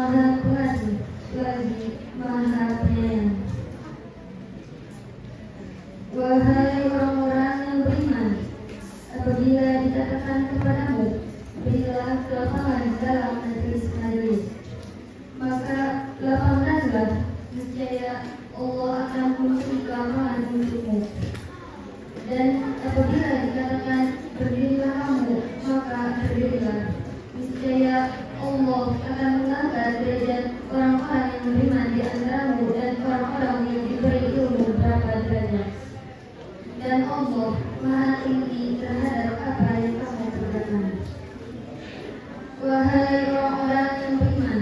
Maha Pengasih lagi Maha Penyayang. Wahai orang-orang yang beriman, apabila dikatakan kepadamu, berilah kelapangan dalam majelis-majelis, maka lapangkanlah, niscaya Allah akan memberi kelapangan untukmu. Dan apabila dikatakan berdirilah kamu, maka berdirilah, niscaya Allah akan mengangkat derajat orang-orang yang beriman di antaramu dan orang-orang yang diberi ilmu beberapa derajat. Dan Allah Maha Tinggi terhadap apa yang kamu kerjakan. Wahai orang-orang yang beriman,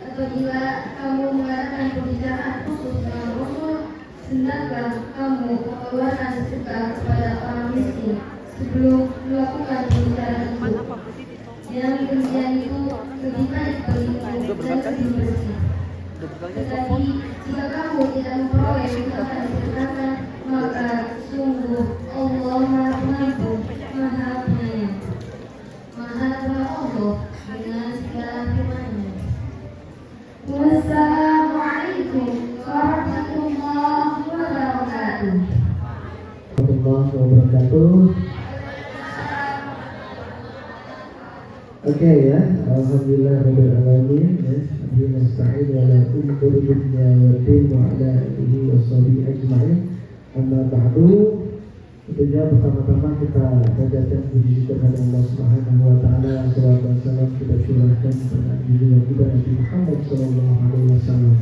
apabila kamu mengadakan pembicaraan khusus dengan Rasul, hendaklah kamu mengeluarkan sedekah kepada orang miskin sebelum melakukan pembicaraan itu. Yang demikian itu lebih baik bagimu dan lebih bersih. Tetapi jika kamu tidak memperoleh yang akan disertakan, maka sungguh Allah Maha Pengampun, Maha Penyayang. Maha Tuhan Allah dengan segala firman-Nya. Wassalamualaikum warahmatullahi wabarakatuh. Warahmatullahi wabarakatuh. Oke ya, alhamdulillah rabbil alamin ya. Alhamdulillah nasta'in wa la umur dunya wa din wa ala alihi wa sahbihi ajma'in. Amma ba'du. Tentunya pertama-tama kita panjatkan puji syukur kepada Allah Subhanahu wa taala, salawat dan salam kita curahkan kepada junjungan kita Nabi Muhammad sallallahu alaihi wasallam.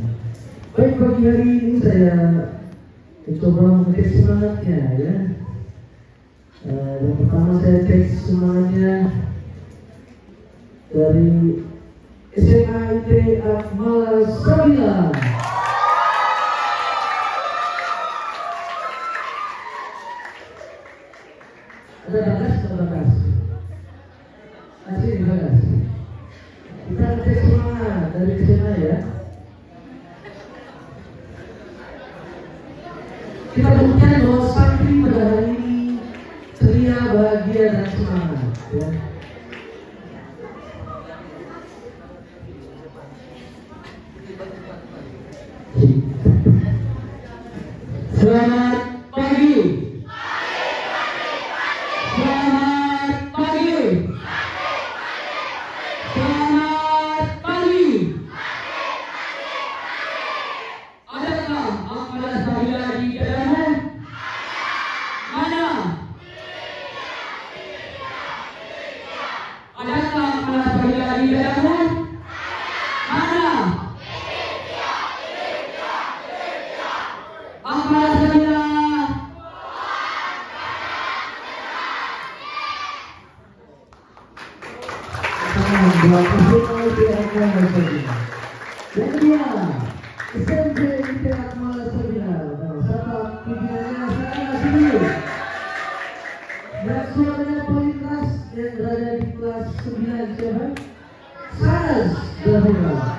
Baik, pagi hari ini saya mencoba mengecek semangatnya ya. Yang pertama saya cek semangatnya dari SMA IT Akmal Sabila. Ada bagas atau bagas? Masih di bagas. Kita cek semangat dari SMA ya. Kita buktikan bahwa santri pada hari ini ceria, bahagia dan semangat ya. Selamat pagi. Selamat pagi. Selamat pagi. Adakah amalan saya di dalammu? Mana? Adakah amalan saya di dalammu? Mana? Amalan saya. Yang kedua, SMP IT Akmal Sabila. Siapa pimpinannya? Saya kasih dulu. Dan suaranya paling keras yang berada di kelas 9 siapa? Sanas Zabira.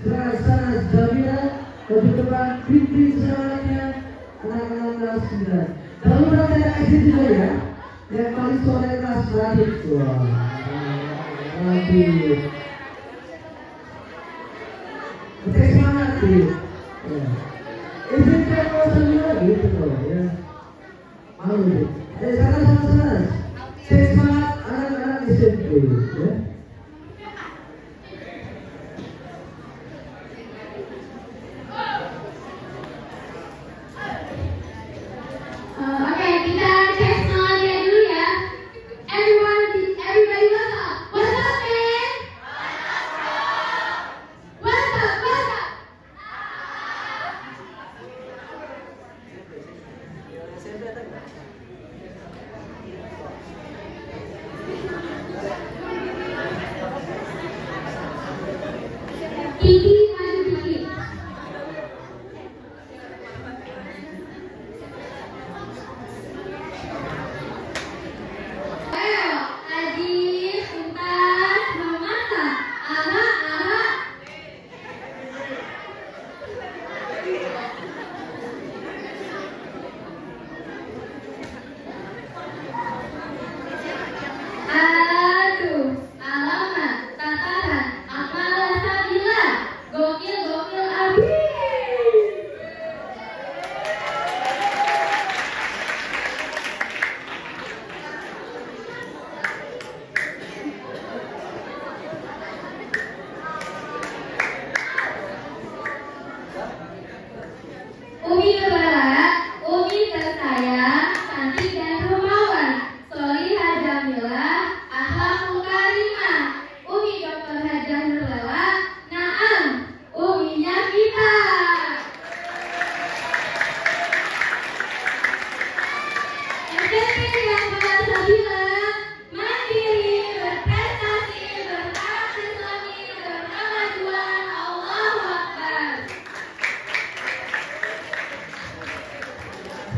Sanas Zabira. Untuk depan pimpin semuanya anak-anak kelas 9. Lalu kita kasih juga ya. Yang paling suara keras Radit. Wah, Radit. Oke, semangat sih. SMP mau sendiri lagi gitu loh ya. Malu deh. Sana. Saya semangat anak-anak SMP ya. Oke, kita cek semangatnya dulu ya. Everybody what's up? What's up, man? What's up? Kiki maju dikit. Ayo, Adis, Untas, Mamasa, Aha. Aduh, alamat, tataran,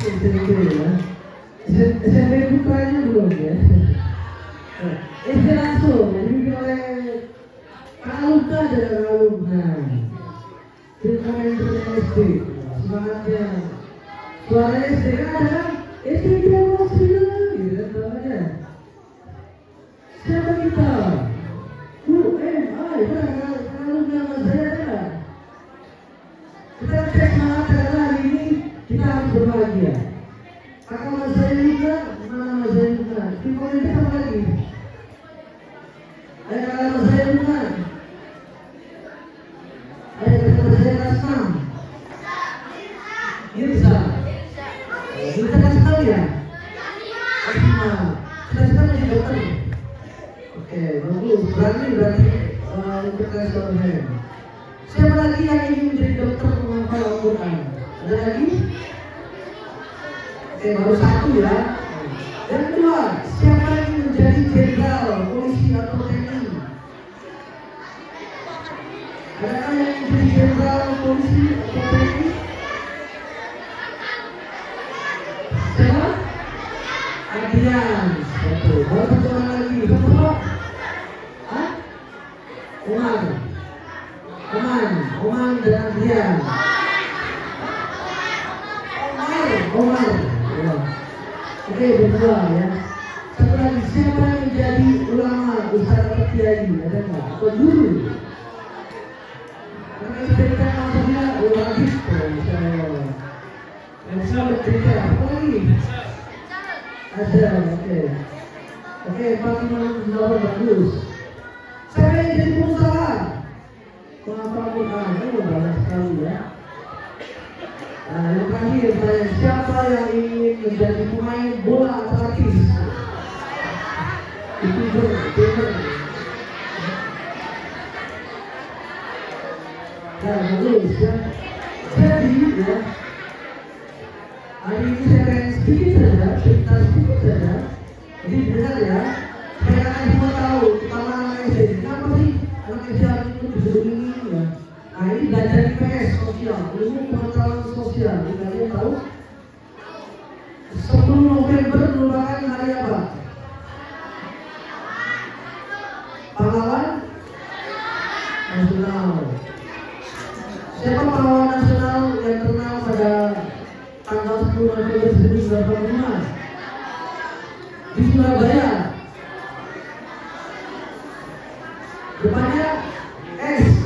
SMP ya. SMP putranya belum ya. SD langsung dibimbing oleh Kak Luka dan Kak Luka. Tim komentar SD, semangatnya. Suara SD kan ada kan? SD dia masih gitu kan namanya. Siapa kita? UMI, benar Kak Luka sama saya kan? Kita cek semangat karena hari ini kita harus berbahagia. Kakak Mas saya juga, mana Mas saya juga. Tim komentar apa lagi? Ayo kakak Mas saya juga. Ayo kakak Mas saya kelas 6. Irsa. Irsa kelas 6 ya? Kelas 5. Kelas 6 masih dokter. Oke, bagus. Berarti untuk kelas 6. Siapa lagi yang ingin menjadi dokter menghafal Al-Quran? Ada lagi? Oke, baru satu ya. Yang kedua, siapa yang ingin menjadi jenderal, polisi atau TNI? Adakah yang ingin menjadi jenderal, polisi atau TNI? Siapa? Adrian. Satu. Baru satu orang lagi. Siapa? Hah? Oman dan Adrian. Omar. Ya. Oke, berdua ya. Satu lagi, siapa yang menjadi ulama, ustaz atau kiai? Ada nggak? Atau guru? Karena SPK maksudnya ulama gitu. Yang bisa bercerita. Apa lagi? Ada, oke. Oke, 45 bagus. Siapa yang jadi pengusaha? Penghafal Quran, banyak sekali ya. Nah, yang terakhir saya, siapa yang ingin menjadi pemain bola atau artis? Itu bener. Nah, bagus ya. Jadi ya, hari ini saya akan sedikit saja, cerita sedikit saja. Jadi benar ya, saya akan semua tahu, terutama anak SD. Kenapa sih anak SD itu disuruh ini ya? Nah, ini belajar IPS sosial, ilmu pengetahuan sosial. Kalian tahu? 10 November merupakan hari apa? Pahlawan Nasional. Siapa pahlawan nasional yang terkenal pada tanggal 10 November 1945? Di Surabaya. Depannya S.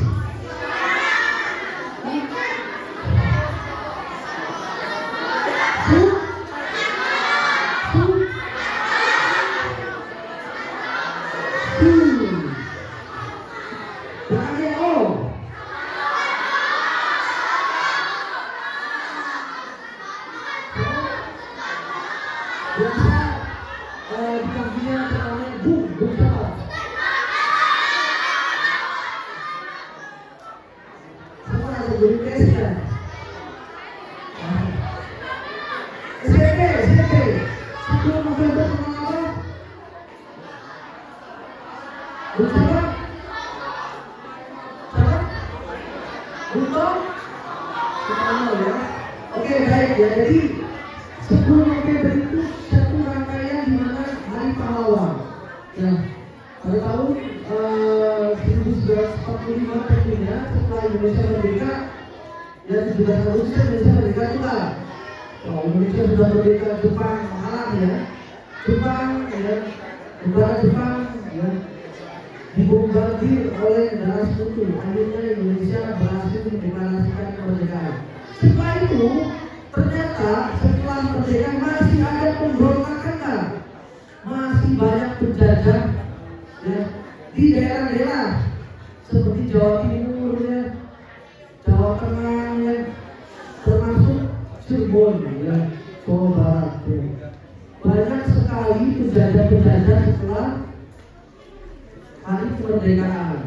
Oke, baik ya. Jadi 10 November itu satu rangkaian di mana Hari Pahlawan. Ya, pada tahun 1945 tentunya setelah Indonesia merdeka, ya 17 Agustus Indonesia merdeka juga. Oh, Indonesia sudah merdeka, Jepang menghalang ya. Jepang ya, negara Jepang ya, dibombardir oleh negara sekutu. Akhirnya Indonesia berhasil mendeklarasikan kemerdekaan. Setelah itu, ternyata setelah merdeka masih ada pemberontakan kan? Masih banyak penjajah ya, di daerah-daerah seperti Jawa Timur ya, Jawa Tengah ya, termasuk Cirebon ya, Jawa Barat ya. Banyak sekali penjajah-penjajah setelah hari kemerdekaan.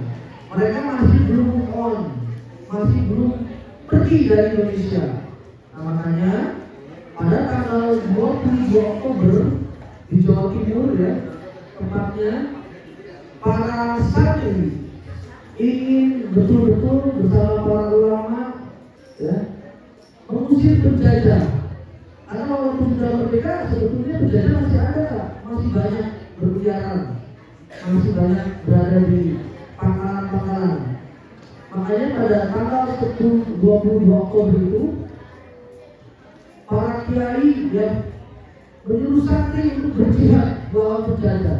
Mereka masih belum move on, masih belum pergi dari Indonesia. Nah, makanya pada tanggal 22 Oktober di Jawa Timur ya, tempatnya para santri ingin betul-betul bersama para ulama ya, mengusir penjajah Karena walaupun sudah merdeka, sebetulnya penjajah masih ada, masih banyak berkeliaran, masih banyak berada di pangkalan-pangkalan. Makanya pada tanggal 22 Oktober itu, para kiai yang menyuruh santri untuk berjihad melawan penjajah,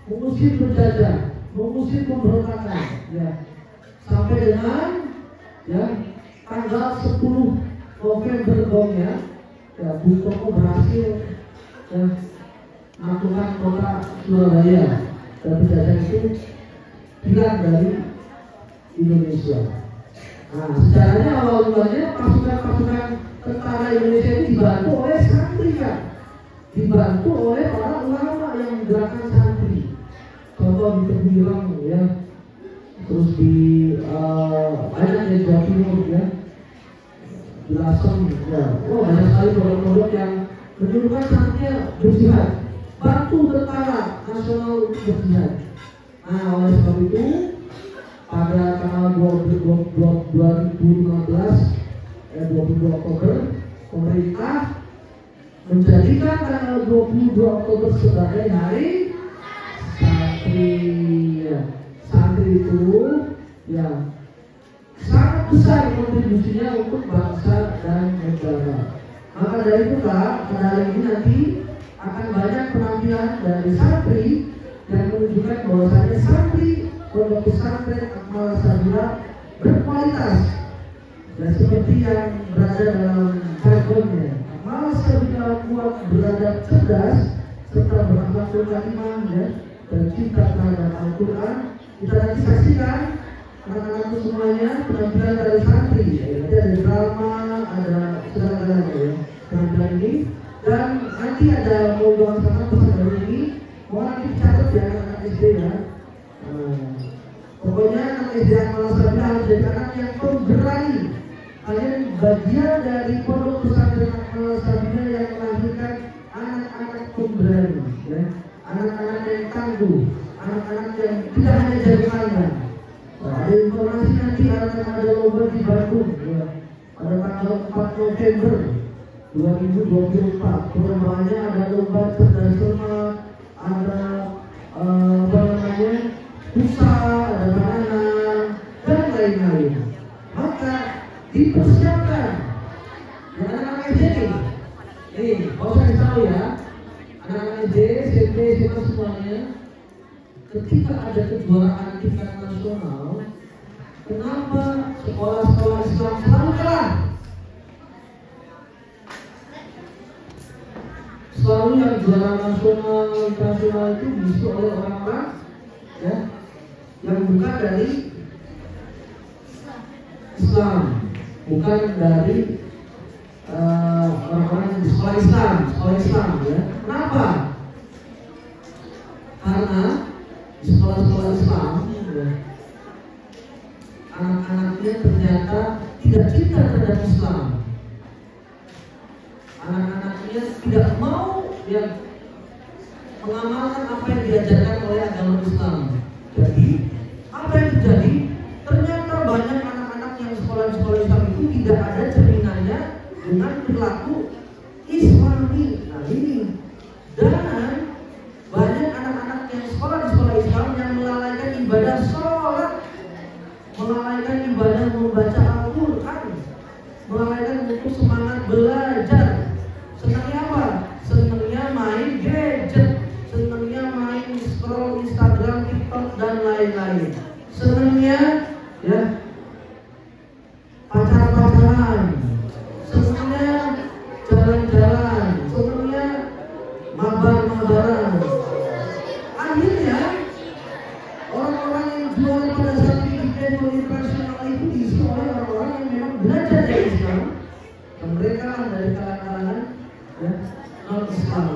mengusir penjajah, mengusir pemberontakan, ya, sampai dengan ya tanggal 10 November ya, Bung Tomo berhasil ya, melakukan kota Surabaya dan penjajah itu hilang dari Indonesia. Nah, sejarahnya awal mulanya pasukan tentara Indonesia ini dibantu oleh santri, kan, dibantu oleh para ulama yang menggerakkan santri. Contoh di Tembilang ya, terus di banyak di Jawa Timur ya, di Lasem ya, banyak sekali pondok-pondok yang menyuruhkan santri berjihad, bantu tentara nasional berjihad. Nah, oleh sebab itu pada tanggal 22 Oktober pemerintah menjadikan tanggal 22 Oktober sebagai hari santri. Ya, santri itu ya sangat besar kontribusinya untuk bangsa dan negara. Maka dari itu pada hari ini nanti akan banyak penampilan dari santri yang menunjukkan bahwasanya santri pondok pesantren Akmal Sabila berkualitas. Dan seperti yang berada dalam jargonnya, Akmal Sabila kuat, beradab cerdas, serta berakhlakul karimah ya, dan cinta terhadap Al-Quran. Kita nanti saksikan anak-anakku semuanya penampilan dari santri. Nanti ada drama, ada segala-galanya ya penampilan ini. Dan nanti ada mau melaksanakan pesan dari ini, mohon nanti dicatat ya anak-anak SD ya. Pokoknya anak SD Akmal Sabila harus jadi anak yang pemberani. Kalian bagian dari pondok pesantren Akmal Sabila yang melahirkan anak-anak pemberani ya. Anak-anak yang tangguh, anak-anak yang tidak hanya jago mainan. Ada informasi nanti akan ada lomba di Bandung ya, pada tanggal 4 November 2024. Perlombanya ada lomba cerdas cermat, ada busa, ada makanan dan lain-lain. Maka dipersiapkan ya anak-anak SD nih, mau saya tahu ya, anak-anak SD, SMP, SMA semuanya, ketika ada kejuaraan tingkat nasional, kenapa sekolah-sekolah Islam selalu kalah? Selalu yang juara nasional, internasional itu diisi oleh orang-orang ya, yang bukan dari Islam, bukan dari orang-orang yang di sekolah Islam ya. Kenapa? Karena di sekolah-sekolah Islam ya, anak-anaknya ternyata tidak cinta terhadap Islam. Anak-anaknya tidak mau ya mengamalkan apa yang diajarkan oleh agama Islam. Jadi apa yang terjadi? Ternyata banyak anak-anak yang sekolah-sekolah Islam itu tidak ada cerminannya dengan perilaku Islami. Nah ini, dan banyak anak-anak yang sekolah di sekolah Islam yang melalaikan ibadah sholat, melalaikan ibadah membaca Al-Quran, melalaikan untuk semangat belajar. Senangnya apa? Senangnya main gadget, senangnya main scroll Instagram, TikTok dan lain-lain. Senangnya ya pacar-pacaran, senangnya jalan-jalan, senangnya mabar-mabaran. Akhirnya orang-orang yang jual pada saat event internasional itu diisi oleh orang-orang yang memang belajar dari Islam, dan mereka dari kalangan ya, non-Islam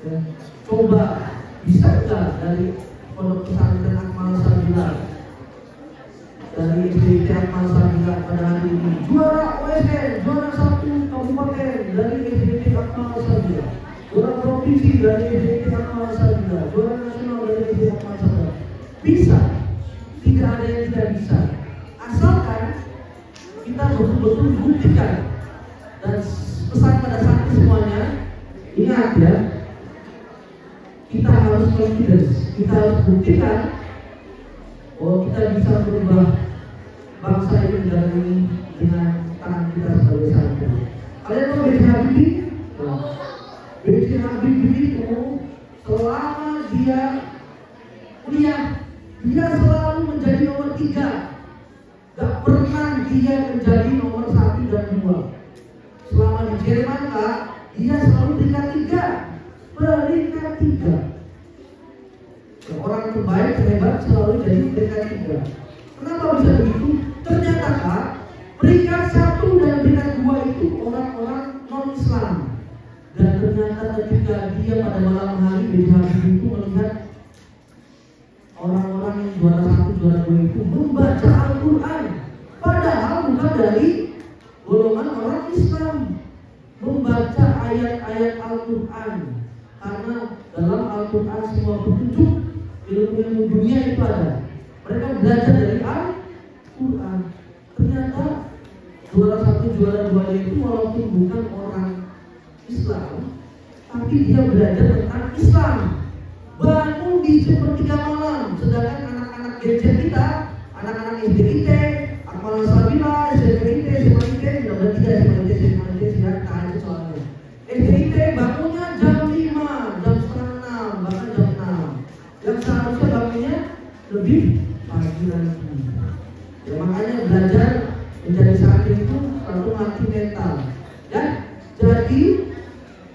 ya. Coba bisa nggak dari pondok pesantren Akmal Sabila, dari SD Akmal Sabila pada hari ini juara OSN, juara 1 kabupaten dari SD Akmal Sabila, juara provinsi dari SD Akmal Sabila, juara nasional dari SD Akmal Sabila. Bisa, tidak ada yang tidak bisa, asalkan kita betul-betul buktikan Dan pesan pada saat semuanya, ingat ya, kita harus confidence, kita harus buktikan bahwa kita bisa merubah bangsa ini negara ini dengan tangan kita sebagai satu. Kalian tahu B.J. Habibie? B.J. Habibie itu selama dia kuliah, dia selalu menjadi nomor 3. Gak pernah dia menjadi nomor 1 dan 2. Selama di Jerman, Kak, dia selalu peringkat 3. Peringkat 3. Orang terbaik, terhebat selalu jadi peringkat 3. Kenapa bisa begitu? Ternyata, Kak, peringkat 1 dan peringkat 2 itu orang-orang non-Islam. Dan ternyata ketika dia pada malam hari B.J. Habibie itu melihat orang-orang yang juara 1, juara 2 itu membaca Al-Quran, padahal bukan dari golongan orang Islam, membaca ayat-ayat Al-Quran. Karena dalam Al-Quran semua petunjuk ilmu-ilmu dunia itu ada. Mereka belajar dari Al-Quran. Ternyata juara 1, juara 2 itu walaupun bukan orang Islam, tapi dia belajar tentang Islam. Bangun di sepertiga malam, sedangkan anak-anak gadget kita, anak-anak SDIT, Akmal Sabila, SDIT, SMIT, sudah 3 SMIT, silakan itu soalnya. SDIT bangunnya jam 5, jam setengah 6, bahkan jam 6. Yang seharusnya bangunnya lebih pagi lagi. Ya makanya belajar menjadi santri itu selalu melatih mental. Ya, jadi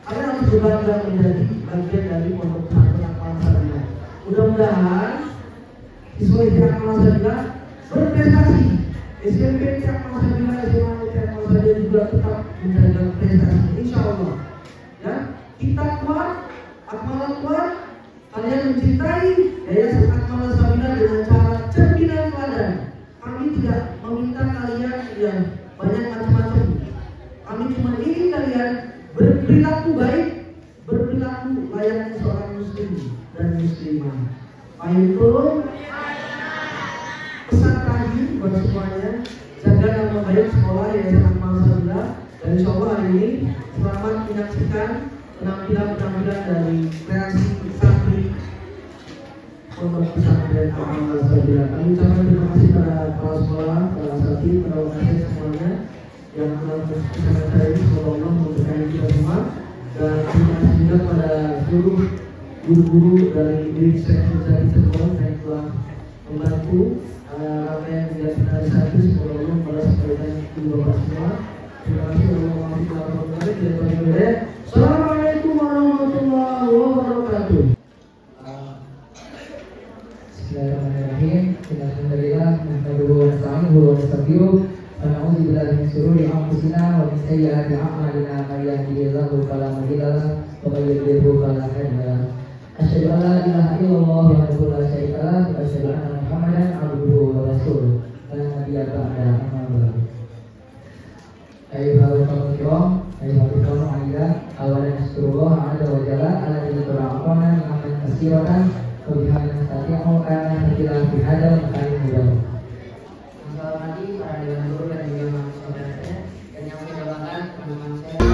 kalian harus berbangga menjadi bagian dari pondok pesantren Akmal Sabila. Mudah-mudahan siswa Akmal Sabila berprestasi. SMP Akmal Sabila, SMA Akmal Sabila juga tetap menjaga prestasi. Insya Allah. Ya, kita kuat, Akmal kuat. Kalian mencintai Yayasan Akmal Sabila dengan cara cerminan teladan. Kami tidak meminta kalian yang banyak macam-macam. Kami cuma ingin kalian berperilaku baik, berperilaku layaknya seorang muslim dan muslimah. Payung pesan terakhir buat semuanya, jaga nama baik sekolah Yayasan Akmal Sabila. Dan insya Allah hari ini selamat menyaksikan penampilan dari kreasi santri pondok pesantren Akmal Sabila. Kami ucapkan terima kasih pada kepala sekolah, para asatidz, para wakil semuanya yang telah bersama saya ini. Semoga Allah memberkahi kita semua. Dan terima kasih juga pada seluruh guru-guru dari Seksi Jati Cirebon yang telah membantu rangkaian kegiatan hari satu. Semoga Allah membalas kebaikan ibu bapak semua. Terima kasih warahmatullahi wabarakatuh. Assalamualaikum warahmatullahi wabarakatuh. Bismillahirrahmanirrahim. Alhamdulillah, nahmaduhu wa nasta'inuhu wa nastaghfiruh. ونعوذ بالله من شرور أنفسنا ومن سيئات أعمالنا من يهده الله فلا مضل له ومن يضلل فلا هادي له أشهد أن لا إله إلا الله وحده لا شريك له وأشهد أن محمدا عبده ورسوله لا نبي بعده أما بعد أيها الأخوة الكرام أيها الإخوة الأعزاء أولا نشكر الله عز وجل الذي أعطانا نعمة كثيرة وبها نستطيع أن نهتدي في هذا المكان المبارك. Lagi para dewan guru dan juga saudara-saudara dan yang mendoakan teman-teman saya.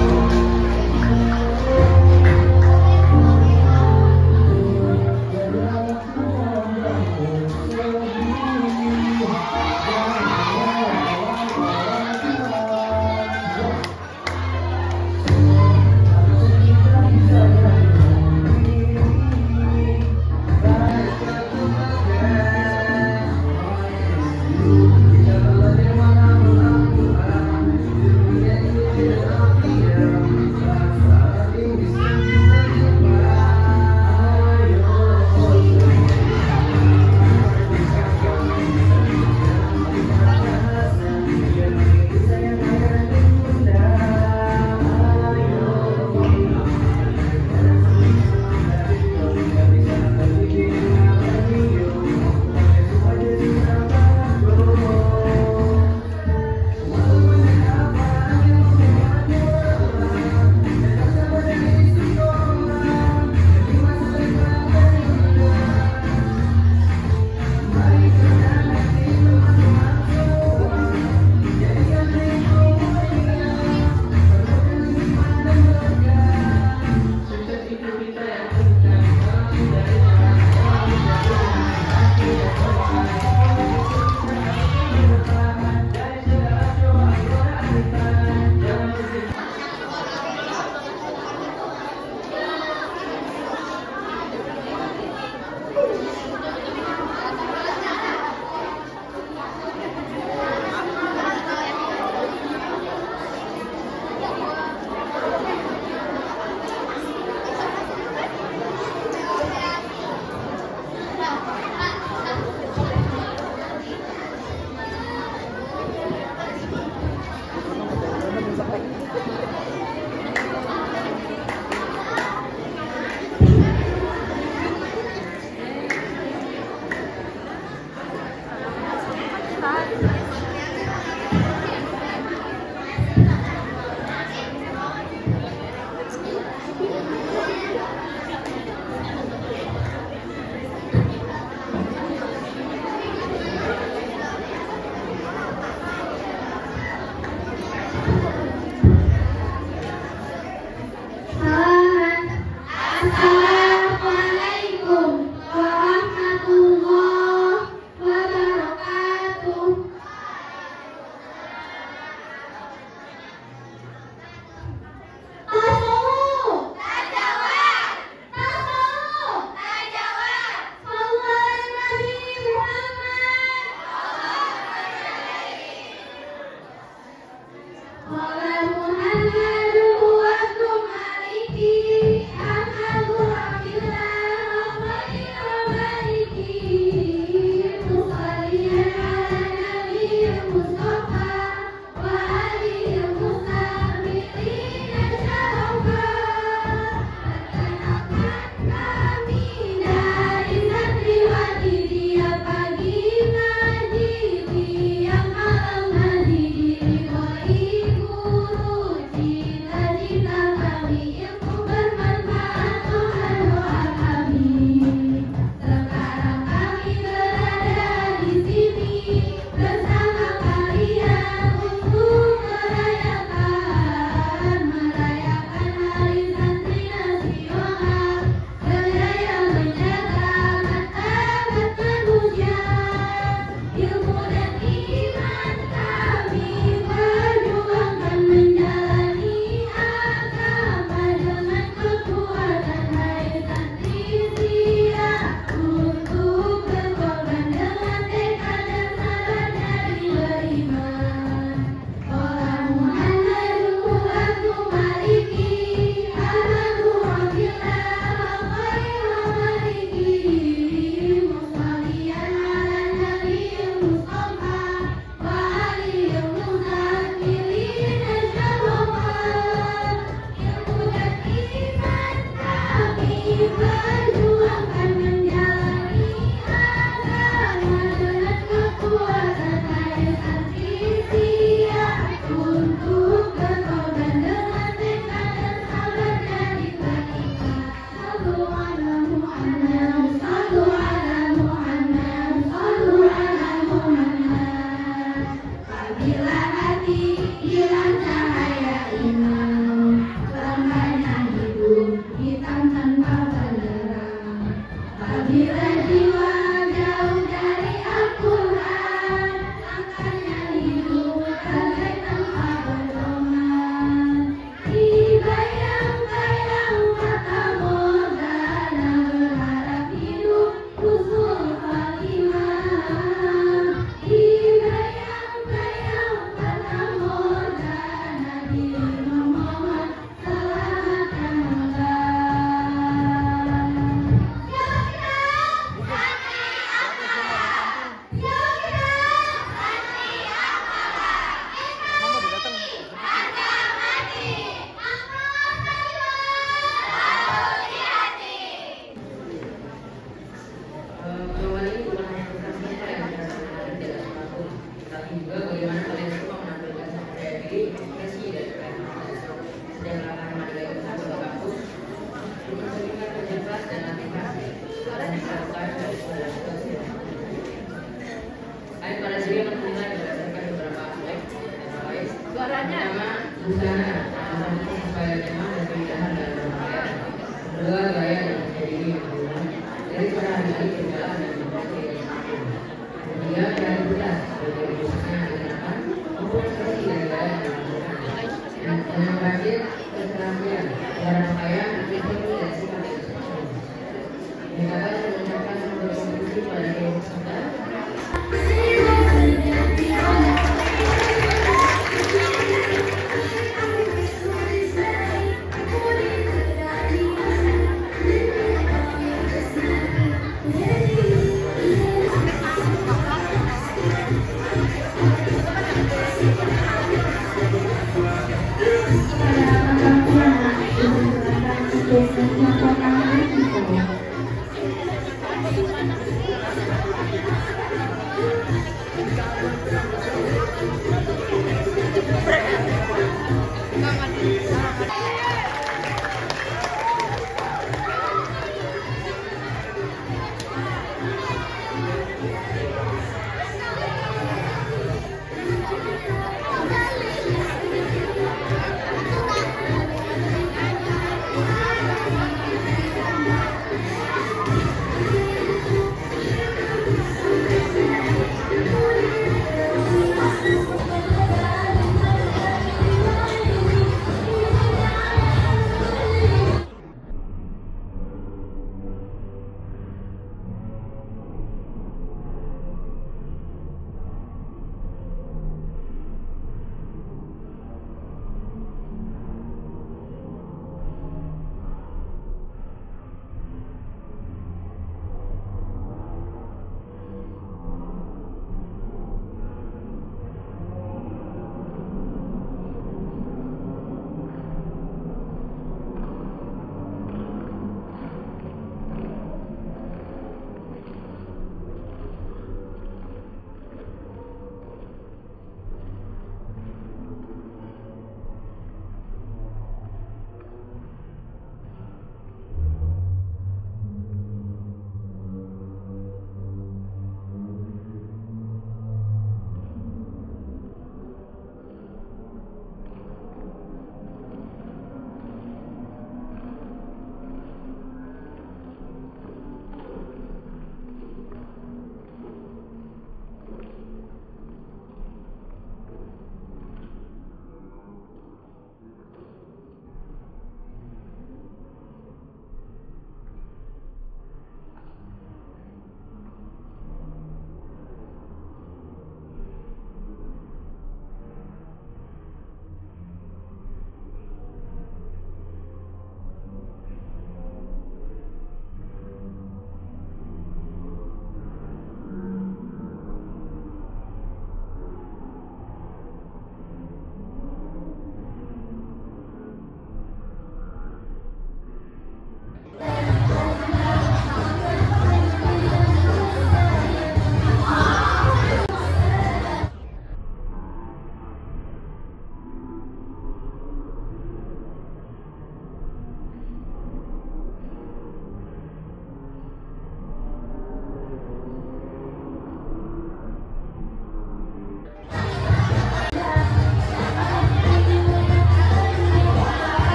pada diri teman-teman berdasarkan beberapa aspek. Suaranya. Pertama, busana supaya nyaman dan keindahan dalam berpakaian. Kedua, gaya dan menjadi diri yang berubah dari sehari-hari berjalan dan berpakaian yang sama. Ketiga, kreativitas dari busana yang digunakan maupun ekspresi dari gaya yang dilakukan. Dan yang terakhir, keterampilan dalam pakaian, aksesoris dan sikap ekspresi. Mereka mengucapkan berkontribusi pada kehidupan kita.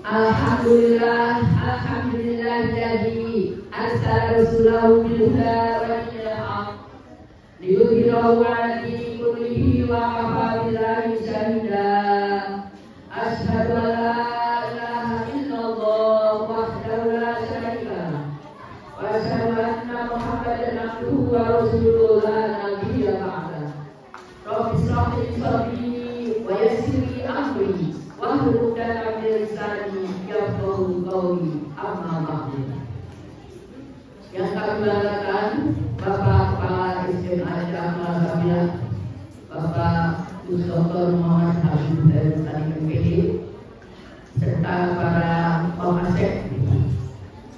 Alhamdulillah, alhamdulillah jadi arsala rasulahu bil huda wa dinil haq liyudhhirahu 'ala dini kullihi wa kafa billahi shahida. Asyhadu an la ilaha illallah wahdahu la syarika lah wa asyhadu anna Muhammadan abduhu wa rasuluhu la nabiyya ba'dah. Rabbi shrah li sadri wa yassir li amri wahlul 'uqdatam min lisani yafqahu qawli. Amma ba'du. Yang kami banggakan Bapak Kepala SMA Jamal Sabila, Bapak Dr. Muhammad Habib dari MPD, serta para pengasep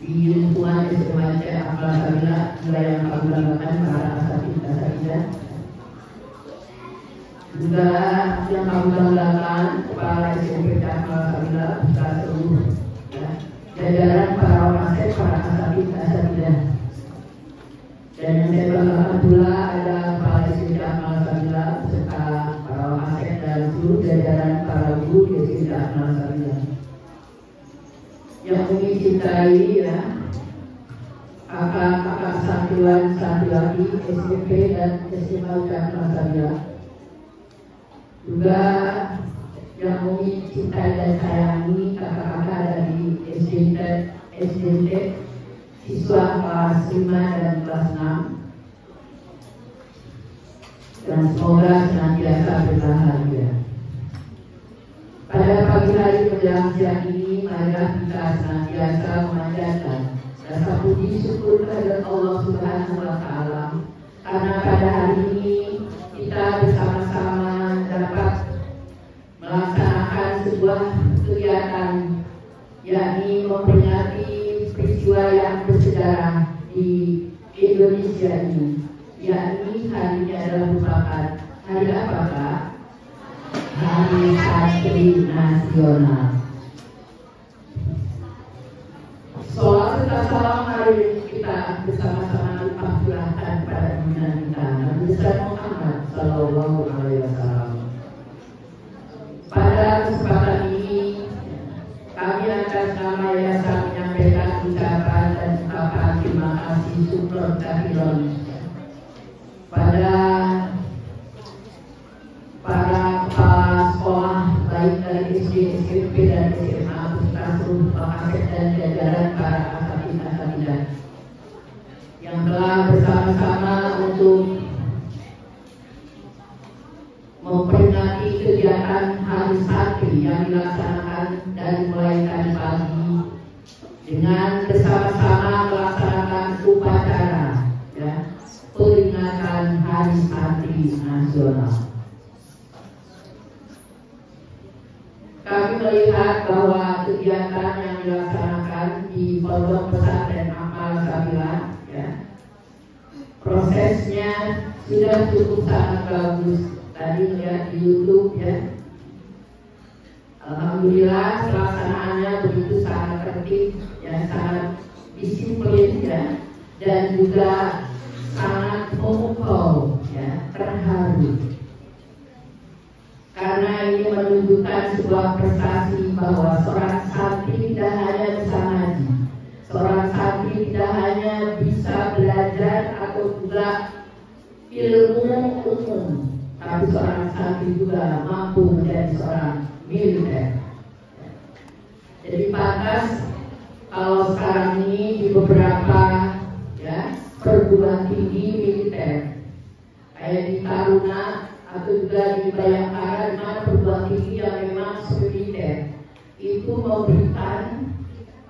di lingkungan SMA Jamal Sabila, juga yang kami banggakan para asatidz. Juga yang kami banggakan Kepala SMP Jamal Sabila, serta seluruh jajaran para pengasep, para asatidz. Dan yang saya banggakan pula ada Kepala SMP Jamal Sabila serta para pengasep dan seluruh jajaran para guru di SMP Jamal Sabila yang kami cintai, ya, kakak-kakak santriwan santriwati SMP dan SMA Jamal Sabila, juga yang kami cintai dan sayangi kakak-kakak dari SDT siswa kelas 5 dan kelas 6, dan semoga senantiasa berbahagia. Pada pagi hari menjelang siang ini, marilah kita senantiasa memanjatkan rasa puji syukur kepada Allah Subhanahu wa Ta'ala, karena pada hari ini kita bersama-sama dapat melaksanakan sebuah kegiatan, yakni memperingati peristiwa yang bersejarah di Indonesia ini, yakni hari ini adalah merupakan hari apa, Kak? Hari Santri Nasional. Soal salam hari kita bersama-sama limpahkan pada junjungan kita Nabi besar Muhammad Sallallahu Alaihi Wasallam. Pada kesempatan ini kami atas nama yayasan menyampaikan ucapan dan ungkapan terima kasih syukur katsiran pada para kepala sekolah baik dari SD, SMP dan SMA beserta seluruh pengasep dan jajaran para asatidz yang telah bersama-sama untuk memperingati kegiatan Hari Santri yang dilaksanakan dari mulai tadi pagi dengan bersama-sama melaksanakan upacara, ya, peringatan Hari Santri Nasional. Kami melihat bahwa kegiatan yang dilaksanakan di Pondok Pesantren Amal Sabila, ya, prosesnya sudah cukup sangat bagus. Tadi lihat di YouTube, ya, alhamdulillah pelaksanaannya begitu sangat tertib, ya, sangat disiplin, ya, dan juga sangat memukau, ya, terharu. Karena ini menunjukkan sebuah prestasi bahwa seorang santri tidak hanya bisa ngaji, seorang santri tidak hanya bisa belajar atau juga ilmu umum, tapi seorang santri juga mampu menjadi seorang militer. Jadi pantas kalau sekarang ini di beberapa, ya, perguruan tinggi militer kayak di Taruna atau juga di Bayangkara, di mana perguruan tinggi yang memang militer itu memberikan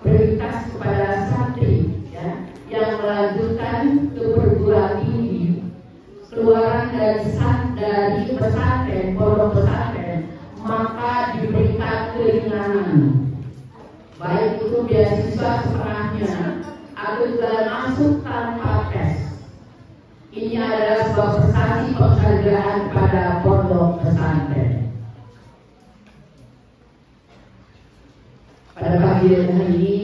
prioritas kepada santri, ya, yang melanjutkan ke perguruan tinggi keluaran dari pesantren, pondok pesantren, maka diberikan keringanan, baik itu beasiswa setengahnya atau juga masuk tanpa tes. Ini adalah sebuah prestasi penghargaan pada pondok pesantren. Pada pagi hari ini,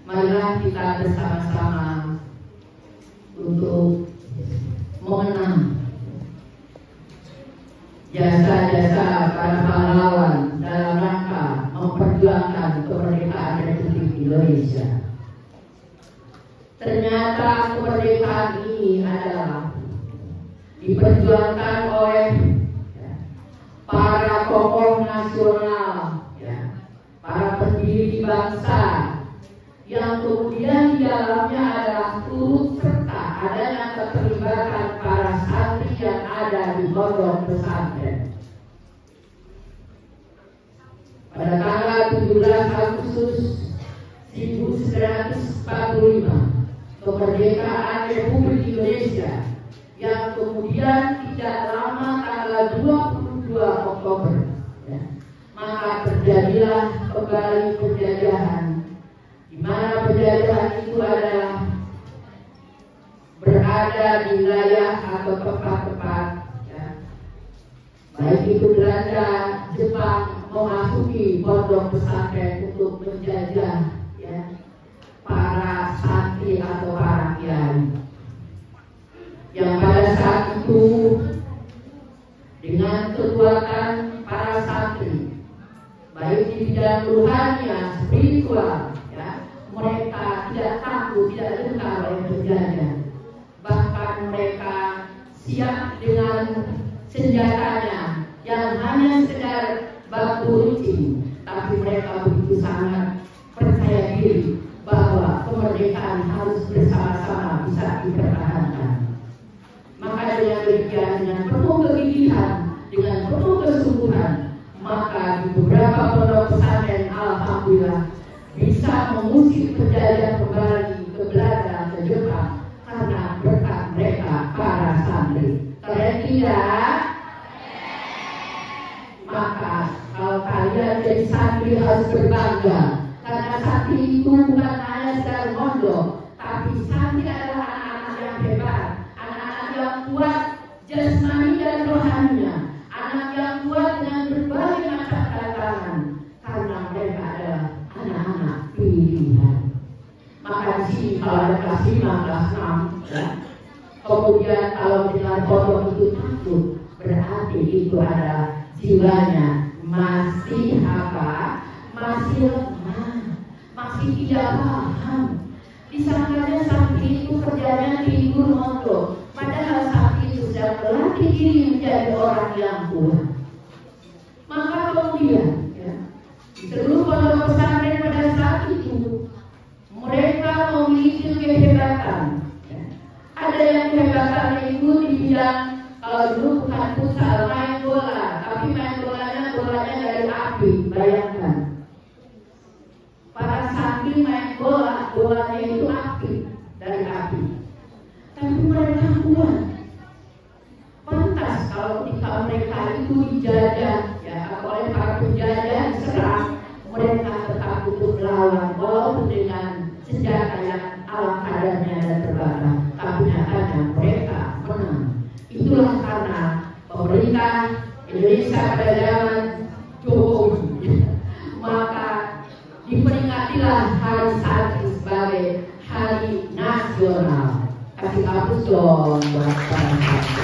marilah kita bersama-sama untuk mengenang jasa-jasa para pahlawan dalam rangka mempertahankan memperjuangkan kemerdekaan Republik Indonesia. Ternyata kemerdekaan ini adalah diperjuangkan oleh para tokoh nasional, para pendiri bangsa, yang kemudian di dalamnya adalah turut serta adanya keterlibatan para santri yang ada di pondok pesantren. Pada tanggal 17 Agustus 1945, kemerdekaan Republik Indonesia yang kemudian tidak lama tanggal 22 Oktober, maka terjadilah kembali penjajahan, di mana penjajahan itu adalah berada di wilayah atau tempat-tempat, baik itu Belanda, Jepang memasuki pondok pesantren untuk menjajah para santri atau para kiai, yang pada saat itu dengan kekuatan para santri, baik di bidang rohania, spiritual, mereka tidak takut, tidak gentar oleh penjajah. Bahkan mereka siap dengan senjatanya yang hanya sekedar batu runcing, tapi mereka begitu sangat percaya diri bahwa kemerdekaan harus bersama-sama bisa dipertahankan. Maka dengan demikian, dengan penuh kegigihan, dengan penuh kesungguhan, maka di beberapa pondok pesantren alhamdulillah bisa mengusir penjajah kembali ke Belanda, ke Jepang, karena berkat mereka para santri. Kalian tidak? Maka kalau kalian jadi santri harus berbangga, karena santri itu bukan hanya sekedar mondok, tapi santri adalah anak-anak yang hebat, anak-anak yang kuat jasmani dan rohaninya, anak yang kuat dengan berbagai macam tantangan, karena mereka adalah anak-anak pilihan. Maka di sini kalau ada kelas 5, kelas 6, kemudian kalau mendengar pondok itu takut, berarti itu ada jiwanya masih apa? Masih lemah, masih tidak paham. Disangkanya santri itu kerjanya tidur mondok, padahal santri itu sudah berlatih diri menjadi orang yang kuat. Maka kemudian di seluruh pondok pesantren pada saat itu mereka memiliki kehebatan. Ada yang kehebatannya itu di bidang, kalau dulu bukan futsal, main bola, tapi main bolanya dari api. Bayangkan, para santri main bola, bolanya itu api, dari api. Tapi mereka kuat. Pantas kalau ketika mereka itu dijajah, oleh para penjajah diserang, mereka tetap untuk melawan, walaupun dengan senjata yang alam kadarnya dan terbatas. Tapi nyatanya mereka menang. Itulah karena pemerintah Indonesia pada zaman Jokowi, maka diperingatilah Hari Santri sebagai hari nasional. Kasih hapus dong buat para santri.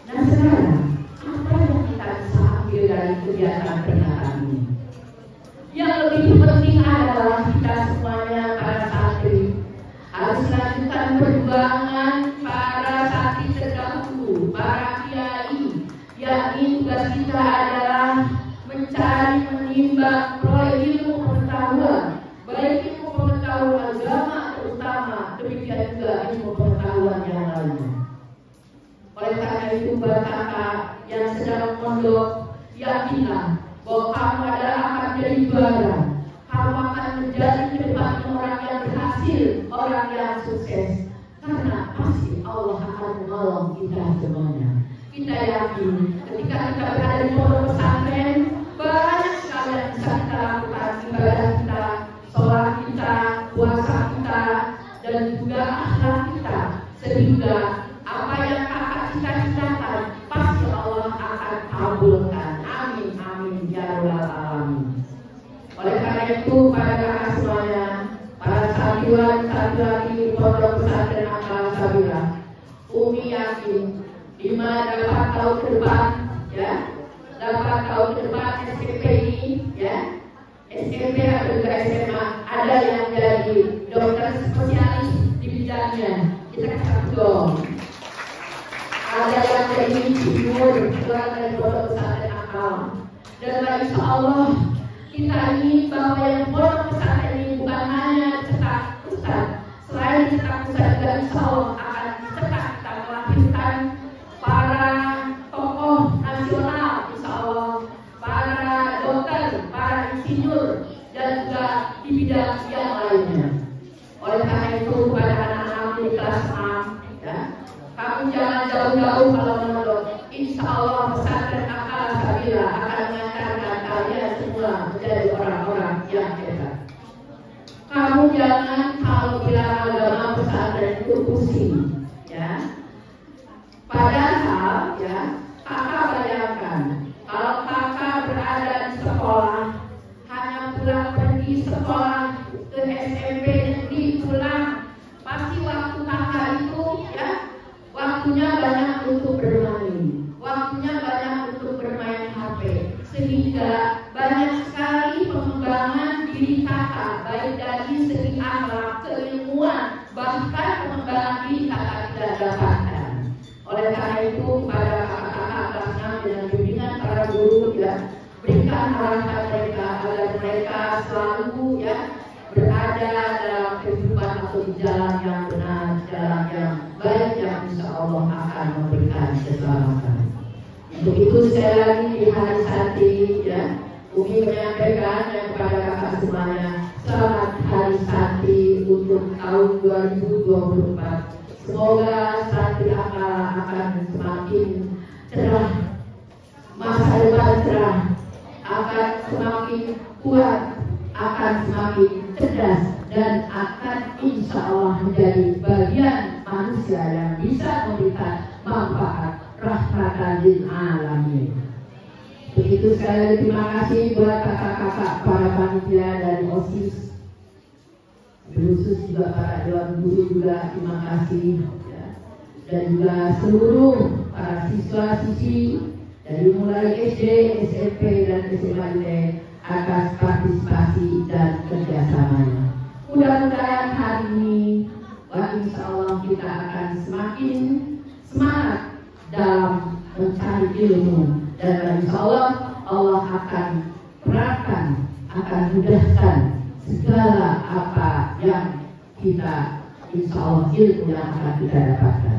Nah sekarang, apa yang kita bisa ambil dari kegiatan peringatan ini? Yang lebih penting adalah kita semuanya para santri harus melanjutkan perjuangan para santri terdahulu, para kiai, yakni tugas kita adalah mencari, menimbang, memperoleh ilmu pengetahuan, baik ilmu pengetahuan agama terutama, demikian juga ilmu pengetahuan yang lainnya. Oleh karena itu, buat kakak yang sedang mondok, yakinlah bahwa kamu adalah akan jadi juara. Kamu akan menjadi ke depan orang yang berhasil, orang yang sukses. Karena pasti Allah akan menolong kita semuanya. Kita yakin ketika kita berada di pondok pesantren, banyak sekali yang bisa kita lakukan, ibadah kita, sholat kita, puasa kita, dan juga akhlak kita. Sehingga apa yang kakak cita-citakan, pasti Allah akan kabulkan. Amin, amin, ya rabbal alamin. Oleh karena itu, pada kakak semuanya, para santriwan-santriwati di pondok pesantren Amal Sabila, Umi yakin 5 dapat tahun ke depan, tahun ke depan SMP ini, ya, SMP atau juga SMA, ada yang jadi dokter spesialis di bidangnya, kita kasih dong. Ada yang jadi insinyur, keluar dari pondok pesantren akal. Dan insya Allah kita ingin bahwa yang pondok pesantren ini bukan hanya cetak ustaz, selain cetak ustaz juga insya Allah akan dicetak kita melahirkan para tokoh nasional, insya Allah, para dokter, para insinyur, dan juga di bidang yang lainnya. Oleh karena itu pada anak-anak di kelas 6, ya, kamu jangan jauh-jauh kalau mondok. Insya Allah pesantren akal sabila akan mengantarkan kalian semua menjadi orang-orang yang hebat. Kamu jangan kalau bilang agama pesantren itu pusing, ya. Padahal, ya, kakak bayangkan kalau kakak berada di sekolah, hanya pulang pergi sekolah ke SMP negeri pulang, pasti waktu kakak itu, ya, waktunya banyak untuk bermain, waktunya banyak untuk bermain HP, sehingga banyak sekali pengembangan diri kakak, baik dari segi akhlak, keilmuan, bahkan pengembangan diri kakak tidak dapatkan. Oleh karena itu pada kakak-kakak kelas 6 dengan bimbingan para guru, ya, berikan arahan mereka agar mereka selalu, ya, berada dalam kehidupan atau di jalan yang benar, jalan yang baik yang insya Allah akan memberikan keselamatan. Untuk itu sekali lagi di hari Santi, ya, Umi menyampaikan kepada kakak semuanya, selamat hari Santi untuk tahun 2024. Semoga Santi akal akan semakin cerah, masa depan cerah, akan semakin kuat, akan semakin cerdas, dan akan insya Allah menjadi bagian manusia yang bisa memberikan manfaat rahmatan lil alamin. Begitu sekali lagi terima kasih buat kakak-kakak para panitia dari OSIS, khusus juga para dewan guru juga terima kasih, ya. Dan juga seluruh para siswa-siswi dari mulai SD, SMP, dan SMA atas partisipasi dan kerjasamanya. Mudah-mudahan hari ini, insya Allah kita akan semakin semangat dalam mencari ilmu, dan insya Allah Allah akan perahkan, akan mudahkan segala apa yang kita, insya Allah ilmu yang akan kita dapatkan.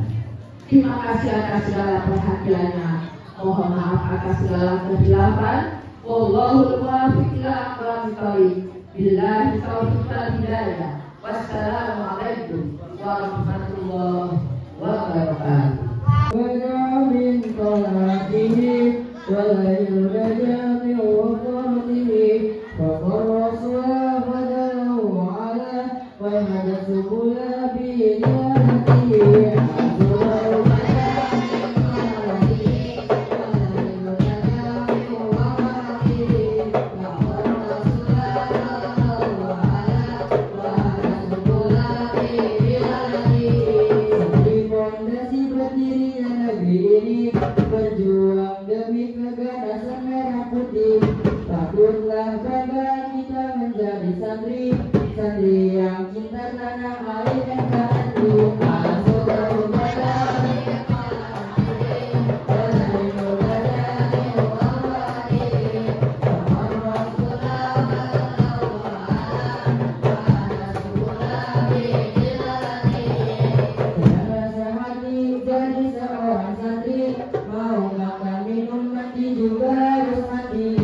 Terima kasih atas segala perhatiannya. Mohon maaf atas segala kehilafan. Wallahul muwaffiq ila aqwamit thoriq. Billahi taufiq wal hidayah. Wassalamualaikum warahmatullahi wabarakatuh. Wa min qalatihi wa la yurja'u wa qatihi wa qarrasuha fadalahu ala wa hadatsu kula bi jannatihi. Santri yang cinta tanah air dan tanah jadi seorang santri mau makan minum mandi juga harus mandi.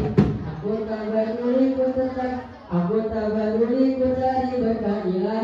Aku tak peduli ku tetap, aku tak peduli ku cari berkah ilahi.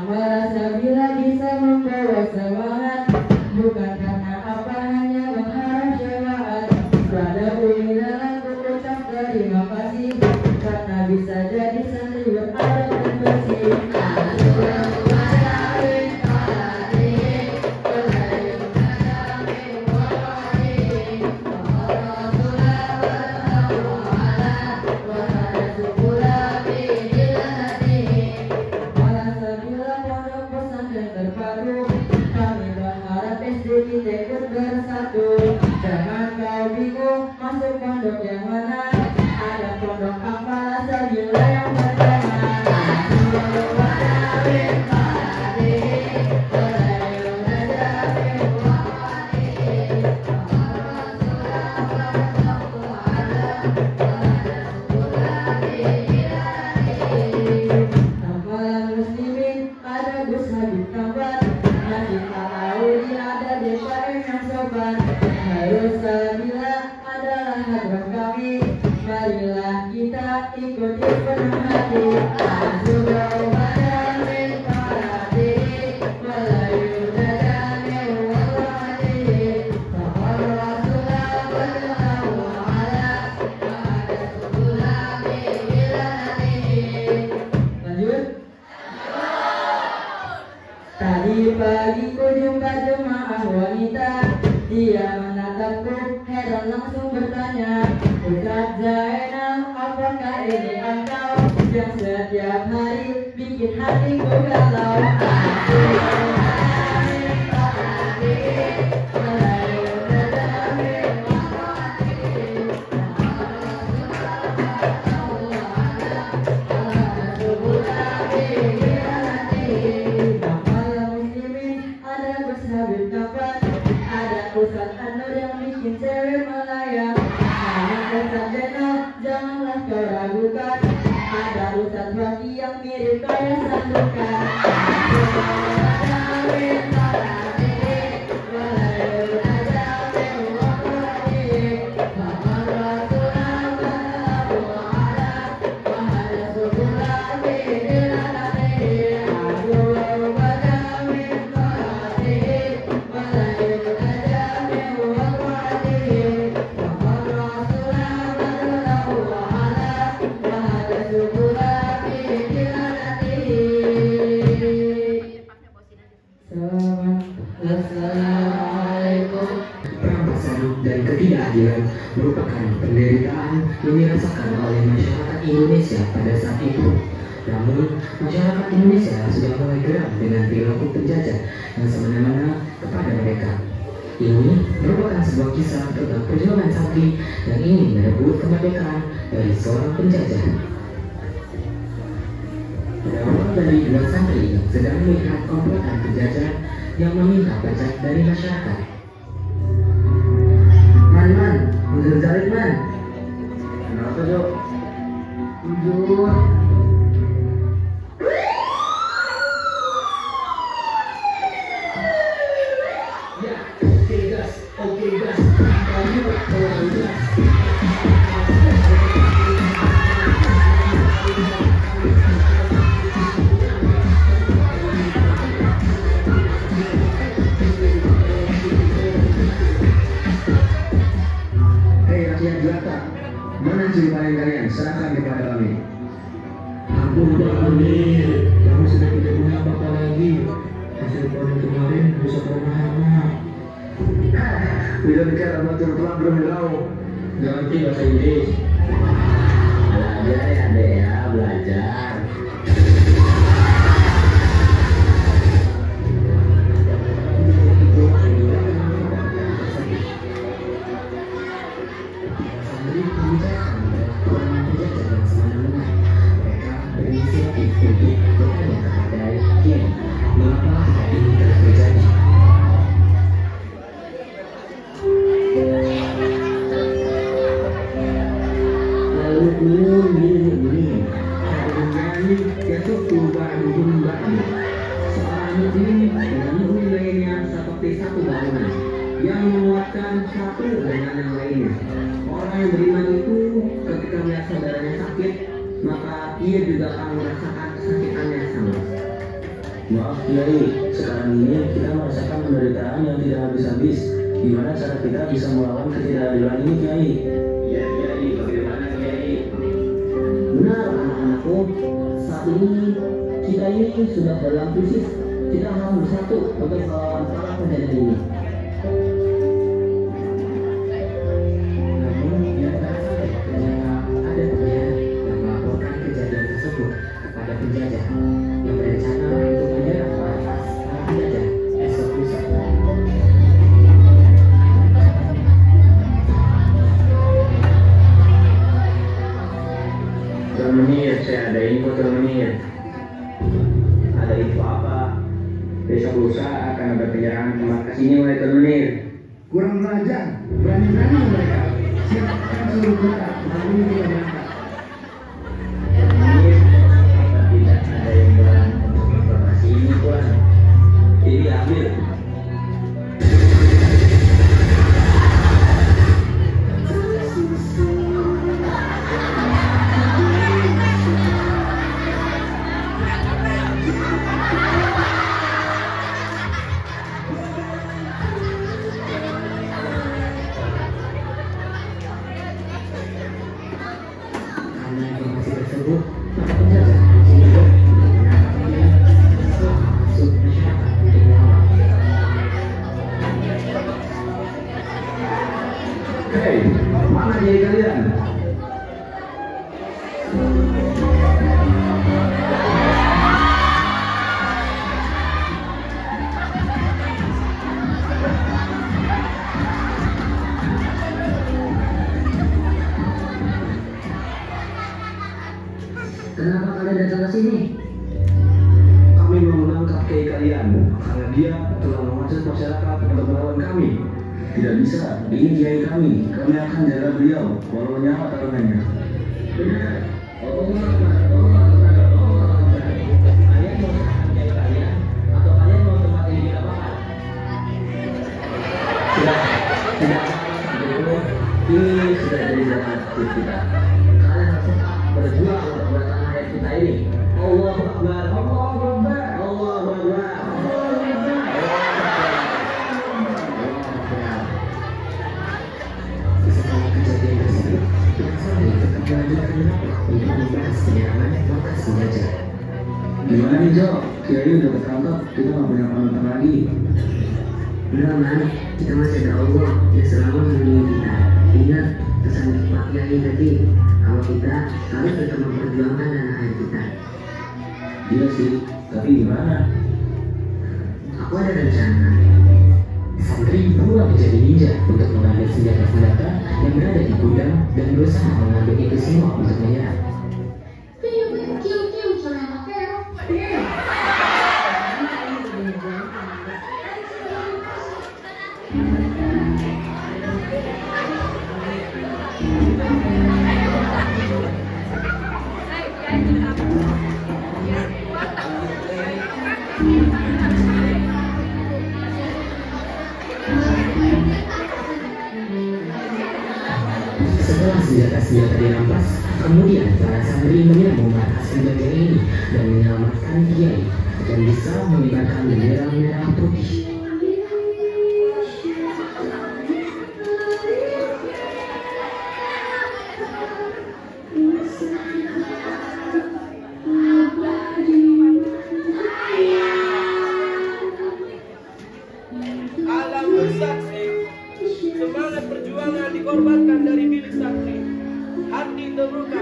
Amal sabila bisa membawa semangat, bukan karena apa hanya mengharap syafaat. Pada bumi dalam ucap terima kasih, karena bisa jadi santri beradab dan bersih. Jangan kau bingung masuk pondok yang mana, ada pondok amal sabila yang pertama. Amalan muslimin ada Gus Habib Tambat, Masjid Al-Audi ada DPM yang sopan. Harus sabila adalah hadrat kami, marilah kita ikuti penuh hati. Lanjut. Tadi pagi ku jumpa jemaah wanita, dia menatapku heran langsung bertanya, Ustaz Zainal, apakah ini engkau yang setiap hari bikin hatiku galau? Ustaz Anur yang bikin cewek melayang, Ustaz Zainal janganlah kau ragukan, ada Ustaz Waki yang mirip kayak sandukan. Dan ketidakadilan merupakan penderitaan yang dirasakan oleh masyarakat Indonesia pada saat itu. Namun, masyarakat Indonesia sudah mulai geram dengan perilaku penjajah yang semena-mena kepada mereka. Ini merupakan sebuah kisah tentang perjuangan santri yang ingin merebut kemerdekaan dari seorang penjajah. Berawal dari dua santri yang sedang melihat komplotan penjajah yang meminta pajak dari masyarakat. Man, udah cari man. Kenapa Jok? Jujur. Ya, oke gas. Mana ciri paling kalian? Serahkan kepada kami. Ampun Pak Amir, kamu sudah tidak punya apa-apa lagi. Hasil panen kemarin rusak warna-warna. Bila bicara batur telah bermelau. Ganti bahasa Inggris. Belajar ya deh ya, belajar. Yang menguatkan satu dengan yang lainnya. Orang yang beriman itu ketika melihat saudaranya sakit, maka ia juga akan merasakan kesakitan yang sama. Maaf Kiai, sekarang ini kita merasakan penderitaan yang tidak habis-habis. Gimana cara kita bisa melawan ketidakadilan ini Kiai? Ya Kiai, bagaimana Kiai? Benar anak-anakku, saat ini kita ini sudah dalam krisis. Kita harus bersatu untuk melawan para penjajah ini. Namun yang terasa ternyata ada pihak yang melaporkan kejadian tersebut kepada penjajah yang berencana untuk menyerang para penjajah esok lusa. Termenir, saya ada info termenir. Ada info apa? Besok lusa akan ada penyerangan ke markas ini oleh termenir. Kurang belajar, berani-berani mereka. Siapkan seluruh kita, namun tidak berangkat. Termenir, apa tidak ada yang berani untuk informasi ini Tuan? Jadi ambil. Karena informasi tersebut, para penjajah sehingga menangkap dia setelah masuk masyarakat untuk melawan. Hei, mana kiai kalian? Kenapa kalian datang ke sini? Kami mau menangkap kiai kalian karena dia telah mengajak masyarakat untuk melawan kami. Tidak bisa, ini kiai kami. Kami akan jaga beliau, walau nyawa taruhannya. Benar. Kalian mau menahan kiai kalian atau kalian mau tempat ini dikabahkan? Tidak, ini sudah jadi zaman aktif kita. Kalian harus tetap berjuang untuk bertahan hayat kita ini. Allahu Akbar, Allahu Akbar, Allahu Akbar, Allahu Akbar. Setelah kejadian tersebut, kita sampai tetap melanjutkan menapor untuk membahas penyerangan markas penjajah. Gimana nih Jo? Kiai udah ketangkap, kita nggak punya panutan lagi. Benar man, kita masih ada Allah yang selalu melindungi kita. Ingat pesan Pak Kiai tadi, kalau kita harus tetap memperjuangkan tanah air kita. Iya sih, tapi gimana? Aku ada rencana. Santri berubah menjadi ninja untuk mengambil senjata-senjata yang berada di gudang dan berusaha mengambil itu semua untuk menyerang. Setelah senjata-senjata dirampas, kemudian para santri menyerbu markas penjaga ini dan menyelamatkan Kiai dan bisa mengibarkan bendera merah putih. Alam bersaksi, semangat perjuangan dikorbankan dari milik santri. Hati terluka,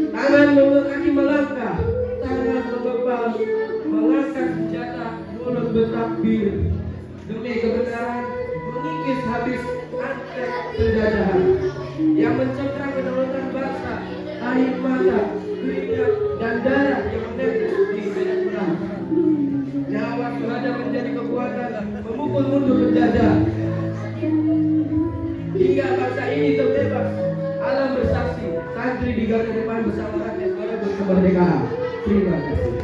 tangan kaki melangkah, tangan membebas, mengangkat senjata, mulut bertakbir demi kebenaran, mengikis habis antek penjajahan yang mencengkram kedaulatan bangsa, air mata, keringat dan darah yang menetes di medan perang. Nyawa suhada menjadi kekuatan memukul mundur penjajah hingga bangsa ini terbebas. Alam bersaksi, santri di garda depan bersama rakyat merebut kemerdekaan. Terima kasih.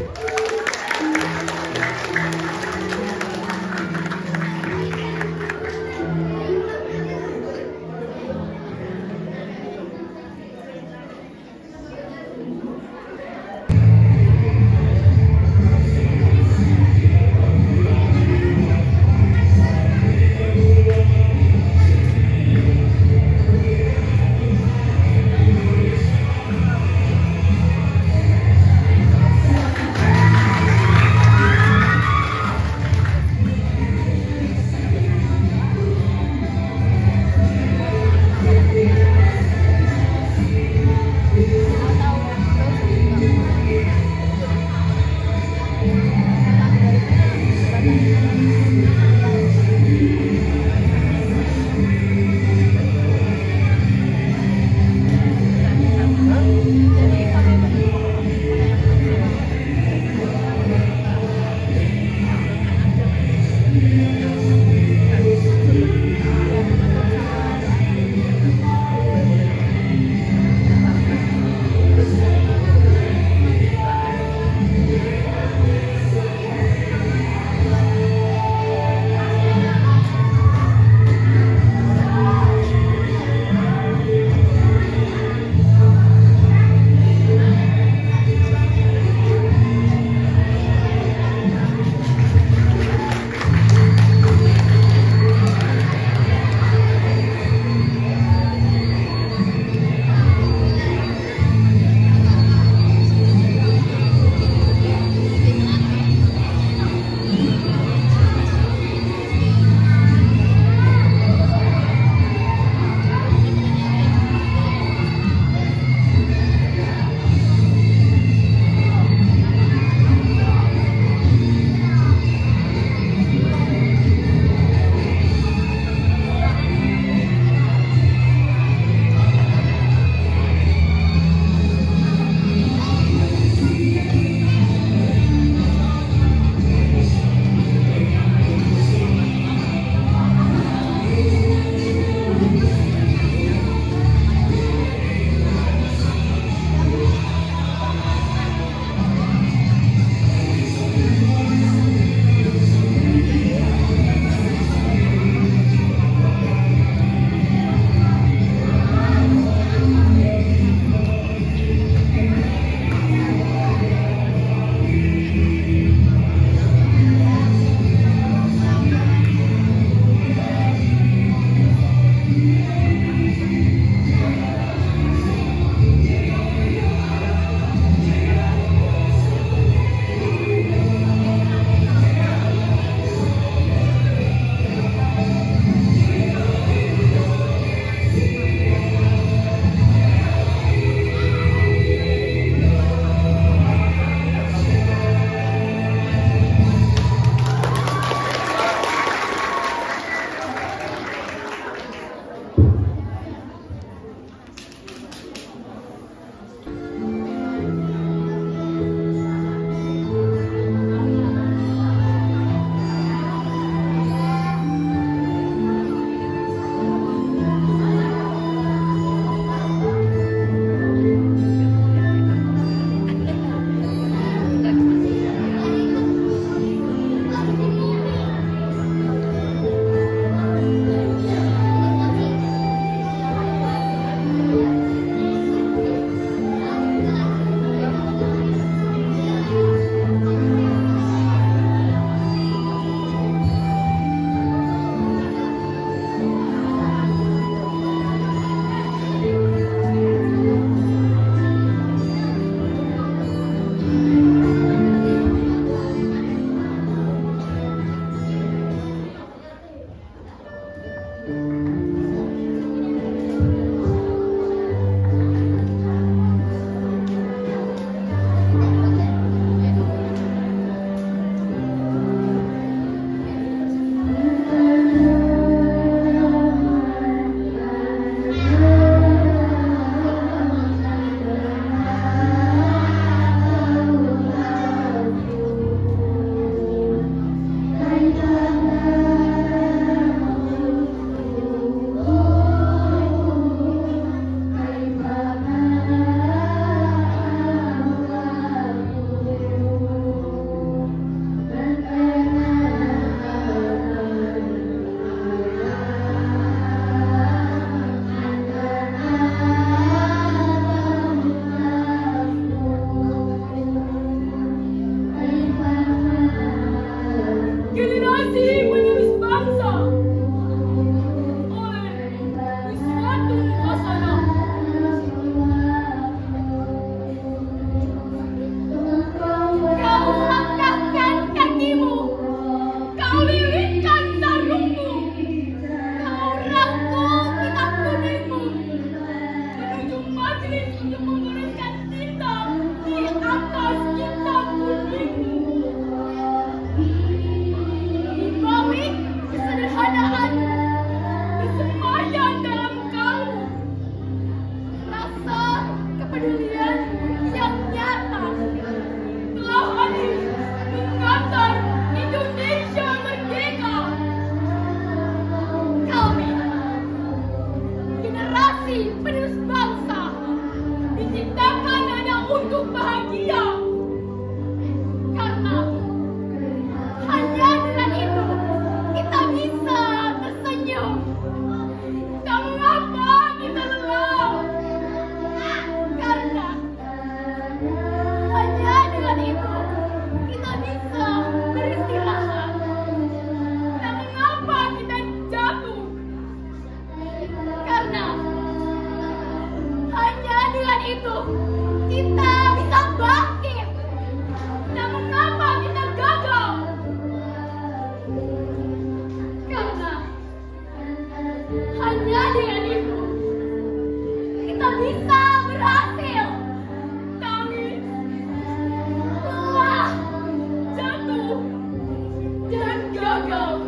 gagal.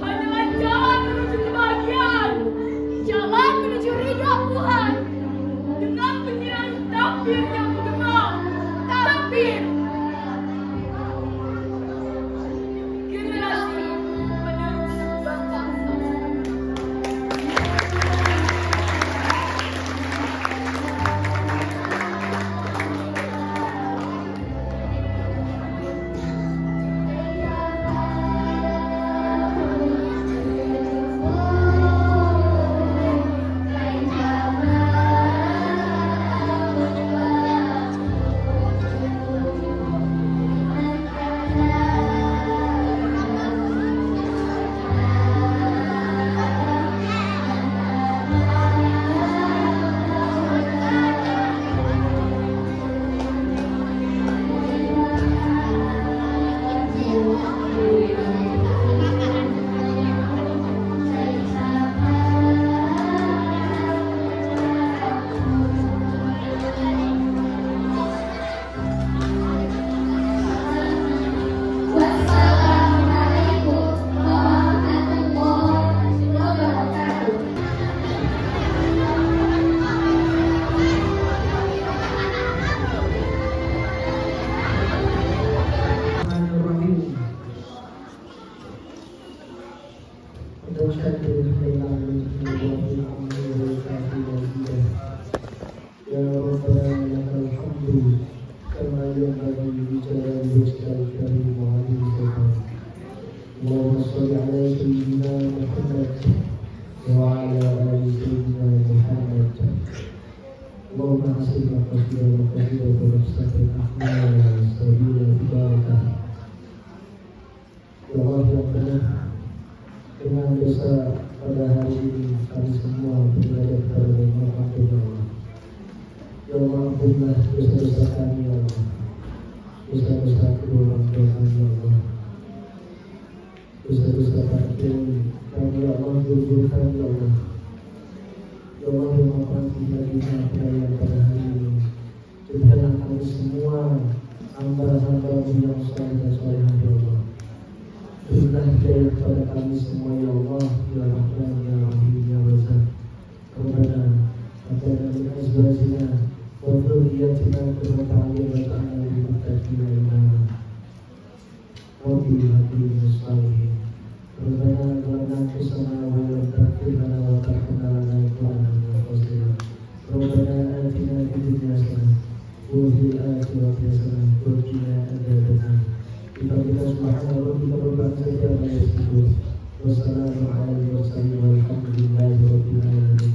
Hanyalah jalan menuju kebahagiaan, jalan menuju ridha Tuhan. Dengan penyiaran takbir yang menggema, takbir. Generasi penerus bangsa. Dengan dosa pada hari ini kami semua beribadah kepada Allah. Ya Allah, ampunilah dosa-dosa kami, ya Allah. Dosa-dosa kedua orang tua kami, ya Allah. Dosa-dosa kami, ya Allah, guru-guru kami, ya Allah. Ya Allah, yang maha pengampun perayaan pada hari ini. Berikanlah kami semua hamba-hamba-Mu yang saleh dan salehah, ya Allah. Berilah hidayah kepada kami semua, ya Allah, ya Rahman, ya Rahim, ya Razak. Rabbana atina min azwajina wa dhurriyyatina qurrata a'yun waj'alna lil muttaqina imama. Rabbi hab lana min salihin. Rabbana zalamna anfusana wa lam taghfir lana wa tarhamna lanakunanna minal khasirin. Rabbana atina fid dunya hasanah wa fil akhirati hasanah wa qina adzabannar. Kita subhanahu wa ta'ala berbahagia pada Yesus. Wassalamualaikum warahmatullahi wabarakatuh.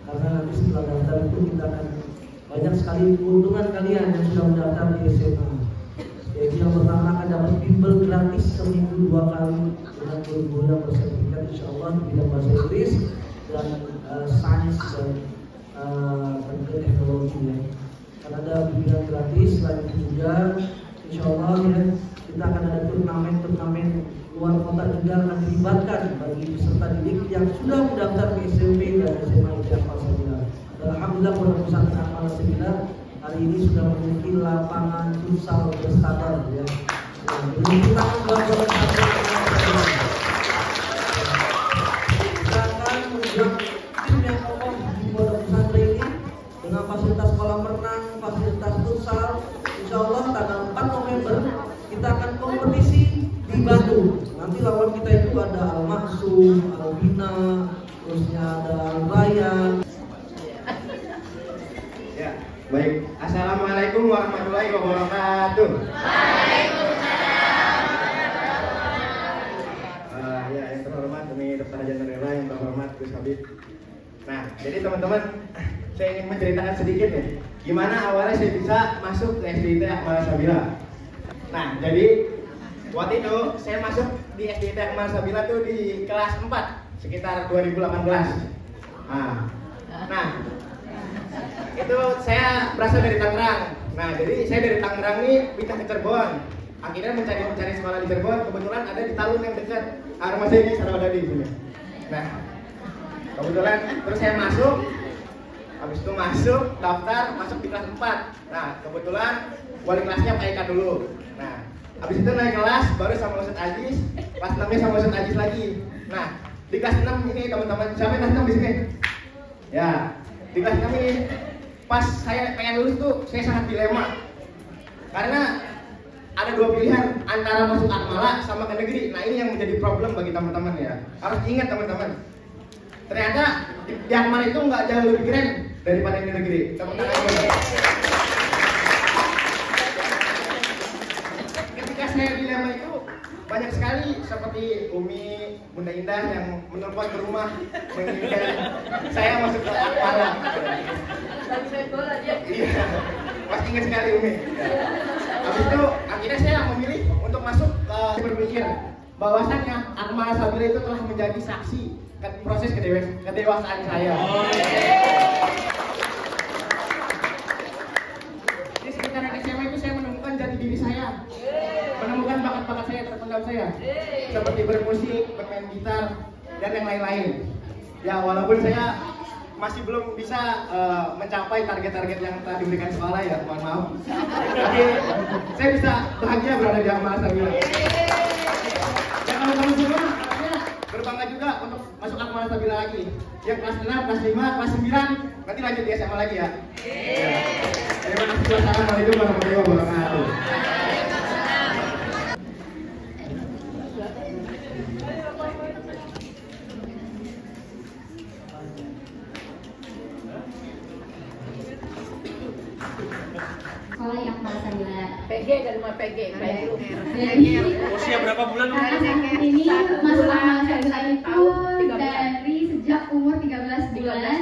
Karena nanti setelah daftar itu kita akan banyak sekali keuntungan kalian yang sudah mendaftar di SMA. Jadi yang pertama akan dapat bimbel gratis seminggu 2 kali dengan guru-guru yang bersertifikat insya Allah di bidang bahasa Inggris dan sains dan teknologi ya. Karena ada bimbingan gratis. Selain itu juga insya Allah ya, kita akan ada turnamen luar kota juga akan dilibatkan bagi peserta didik yang sudah mendaftar di SMP dan SMA Ibtidaiyah Al-Sabila. Alhamdulillah Pondok Pesantren Al Sabila hari ini sudah memiliki lapangan futsal berstandar ya. Jadi kita akan melakukan kita akan menunjuk tim yang kokoh di Pondok Pesantren ini dengan fasilitas kolam renang, fasilitas futsal. Insya Allah tanggal 4 November kita akan kompetisi di Bandung. Nanti lawan kita itu ada Al-Maksum, Al-Bina, terusnya ada Al-Bayan. Ya, baik. Assalamualaikum warahmatullahi wabarakatuh. Waalaikumsalam. Ya, yang terhormat kami Dr. Hajan Rela, yang terhormat Gus Habib. Nah, jadi teman-teman, saya ingin menceritakan sedikit nih, gimana awalnya saya bisa masuk ke SDIT Akmal Sabila. Nah, jadi waktu itu saya masuk di SDIT Akmal Sabila tuh di kelas 4 sekitar 2018. Nah, Nah, itu saya berasal dari Tangerang. Nah, jadi saya dari Tangerang nih pindah ke Cirebon. Akhirnya mencari sekolah di Cirebon. Kebetulan ada di Talun yang dekat. Rumah saya ini Sarawada di sini. Nah, kebetulan terus saya masuk. Habis itu masuk di kelas 4. Nah, kebetulan wali kelasnya Pak Eka dulu. Nah, habis itu naik kelas baru sama Ustadz Aziz. Kelas 6-nya sama Ustadz Aziz lagi. Nah, di kelas 6 ini teman-teman, siapa kelas 6 di sini? Ya, di kelas 6 ini pas saya pengen lulus tuh saya sangat dilema. Karena ada dua pilihan antara masuk Akmala sama ke negeri. Nah, ini yang menjadi problem bagi teman-teman ya. Harus ingat teman-teman. Ternyata di Akmala itu nggak jauh lebih keren daripada di negeri. Teman-teman. Ketika saya dilema itu banyak sekali seperti Umi, Bunda Indah yang menelpon ke rumah menginginkan saya masuk ke Akmala. Iya, pasti ingat sekali Umi. Habis itu akhirnya saya memilih untuk masuk ke berpikir bahwasannya Akmala Sabila itu telah menjadi saksi proses kedewasaan saya. Di sekitaran SMA itu saya menemukan jati diri saya, menemukan bakat-bakat saya terpendam saya, seperti bermusik, bermain gitar, dan yang lain-lain. Ya, walaupun saya masih belum bisa mencapai target-target yang telah diberikan sekolah ya, mohon maaf. Tapi saya bisa bahagia berada di Akmala Sabila. Ya, kalau teman semua berbangga juga untuk masuk Akmala Sabila lagi. Yang kelas 6, kelas 5, kelas 9 nanti lanjut di SMA lagi ya. Terima kasih. Wassalamualaikum warahmatullahi wabarakatuh. Sekolah yang Akmala Sabila. PG dari mana PG? Usia berapa bulan? Ini masuk Akmala Sabila itu dari sejak umur 13 bulan.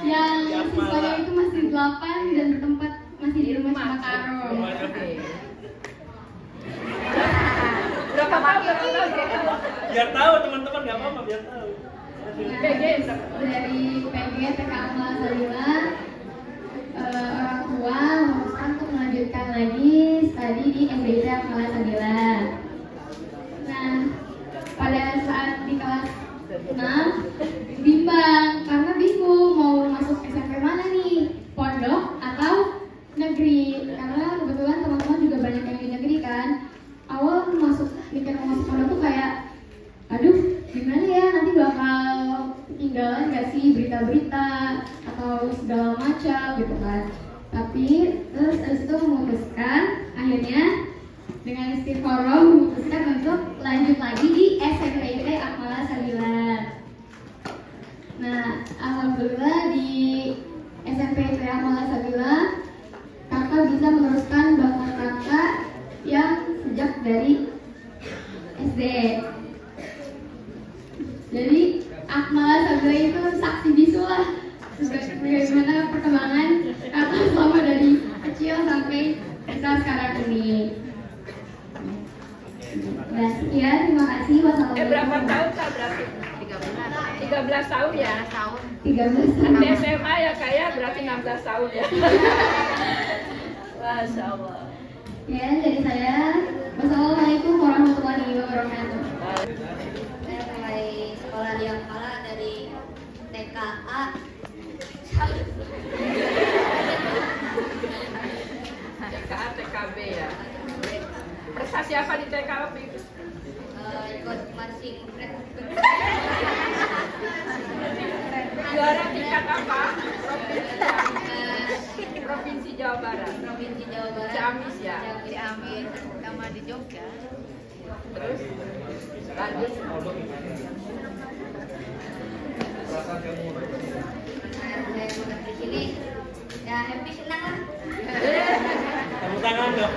Yang siswanya itu masih 8 dan bertempat masih di rumah sama Karo. Berapa tahun? Biar tahu teman-teman, nggak apa-apa, biar tahu. PG dari PG TK Akmala Sabila. Orang tua memutuskan untuk melanjutkan lagi studi di MDIT Akmala Sabila. Nah, pada saat di kelas 6 bimbang karena bingung mau masuk SMP mana nih, pondok atau negeri. Karena kebetulan teman-teman juga banyak yang di negeri kan. Awal mikir mau masuk pondok tuh kayak, aduh gimana ya nanti bakal ketinggalan gak sih berita-berita atau segala macam gitu kan. Tapi terus itu memutuskan akhirnya dengan istiqoroh memutuskan untuk lanjut lagi di SMPT Akmala Sabila. Nah, alhamdulillah di SMPT Akmala Sabila kakak bisa meneruskan bakat kakak yang sejak dari SD. Jadi Akmala Sabila itu saksi bisu lah bagaimana perkembangan kakak selama dari kecil sampai kita sekarang ini. Dan ya, terima kasih. Wassalamualaikum. Berapa tahun tak berarti? 13 tahun ya? 13 tahun. Di SMA ya kayak berarti 16 tahun ya. Masya Allah. Ya, dari saya. Wassalamualaikum warahmatullahi wabarakatuh. Saya mulai sekolah di Akmala dari TKA. TKA, TKB ya. Prestasi apa di TKA waktu itu? Ikut marching band. Juara tingkat apa? Provinsi Jawa Barat. Provinsi Jawa Barat. Ciamis ya. Ciamis sama di Jogja. Terus lanjut. Saya udah di sini. Ya happy senang lah. Tepuk tangan dong.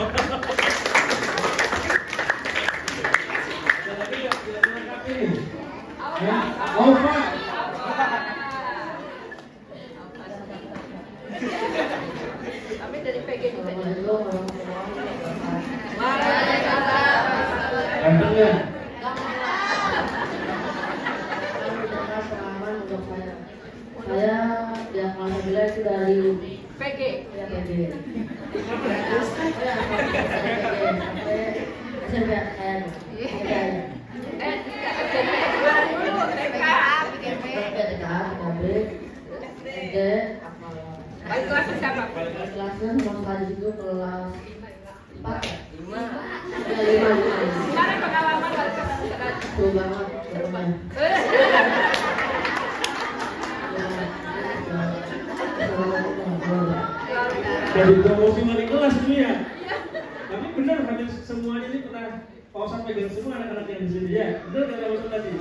Kami dari PG juga. Saya di Alhamdulillah itu dari PG. Ya PG. SMP kan. Balik kelas siapa? Kelasnya sama sekali itu kelas 4 5. Gimana pengalaman balik kelas sekarang? Seru banget. Jadi promosi wali kelas dulu ya. Tapi benar hampir semuanya ini pernah Pak Ustadz pegang semua anak-anak yang di sini ya. Benar nggak Pak Ustadz tadi?